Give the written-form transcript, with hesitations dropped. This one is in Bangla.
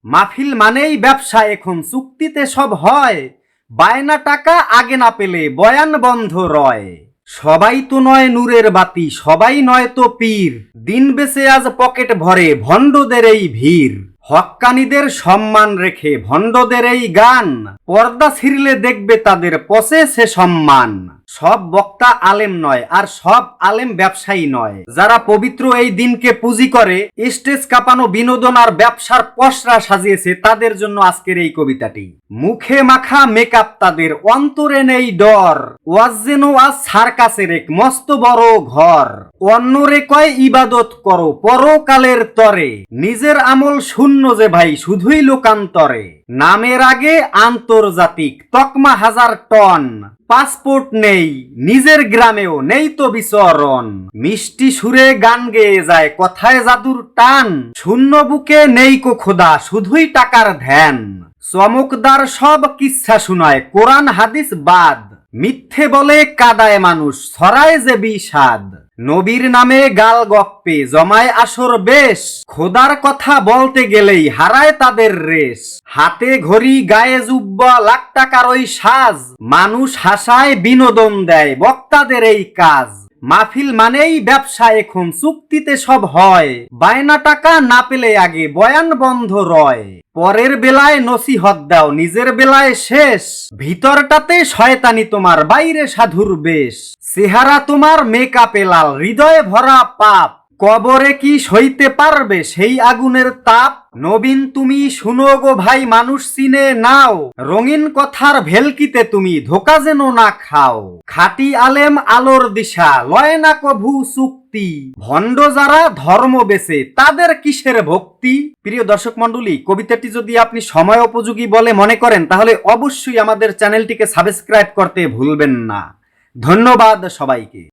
মাহফিল মানেই ব্যবসা, এখন চুক্তিতে সব হয়, বায়না টাকা আগে না পেলে বয়ান বন্ধ রয়। সবাই তো নয় নূরের বাতি, সবাই নয় তো পীর, দিন বেছে আজ পকেট ভরে ভণ্ডদের এই ভিড়। হক্কানীদের সম্মান রেখে ভণ্ডদের এই গান, পর্দা ছিঁড়লে দেখবে তাদের পচে সে সম্মান। সব বক্তা আলেম নয়, আর সব আলেম ব্যবসায়ী নয়। যারা পবিত্র এই দিনকে পুঁজি করে স্টেজ কাঁপানো বিনোদন আর ব্যবসার পসরা সাজিয়েছে, তাদের জন্য আজকের এই কবিতাটি। মুখে মাখা মেকআপ তাদের, অন্তরে নেই ডর, ওয়াজ যেন আজ সার্কাসের এক মস্ত বড় ঘর। অন্যরে কয় ইবাদত করো পরকালের তরে, নিজের আমল শূন্য যে ভাই শুধুই লোকান্তরে। নামের আগে আন্তর্জাতিক তকমা হাজার টন, পাসপোর্ট নেই নিজের গ্রামেও নেই তো বিচরণ। মিষ্টি সুরে গান গেয়ে যায় কথায় জাদুর টান, শূন্য বুকে নেই কো খোদা শুধুই টাকার ধ্যান। চমকদার সব কিচ্ছা শুনায় কোরআন হাদিস বাদ, মিথ্যে বলে কাদায় মানুষ ছড়ায় যে বিষাদ। নবীর নামে গাল গপ্পে জমায় আসর বেশ, খোদার কথা বলতে গেলেই হারায় তাদের রেশ। হাতে ঘড়ি গায়ে জুব্বা লাখ টাকার ওই সাজ, মানুষ হাসায় বিনোদন দেয় বক্তাদের এই কাজ। মাহফিল মানেই ব্যবসা, এখন চুক্তিতে সব হয়, বায়না টাকা না পেলে আগে বয়ান বন্ধ রয়। পরের বেলায় নসিহত দাও নিজের বেলায় শেষ, ভিতরটাতে শয়তানি তোমার বাইরে সাধুর বেশ। চেহারা তোমার মেকআপে লাল হৃদয়ে ভরা পাপ, কবরে কি সইতে পারবে সেই আগুনের তাপ। নবীন তুমি শুনো গো ভাই মানুষ চিনে নাও, রঙিন কথার ভেলকিতে তুমি ধোকা যেন না খাও। খাঁটি আলেম আলোর দিশা লয় না কভু চুক্তি, ভণ্ড যারা ধর্ম বেছে তাদের কিসের ভক্তি। প্রিয় দর্শক মণ্ডলী, কবিতাটি যদি আপনি সময় উপযোগী বলে মনে করেন, তাহলে অবশ্যই আমাদের চ্যানেলটিকে সাবস্ক্রাইব করতে ভুলবেন না। ধন্যবাদ সবাইকে।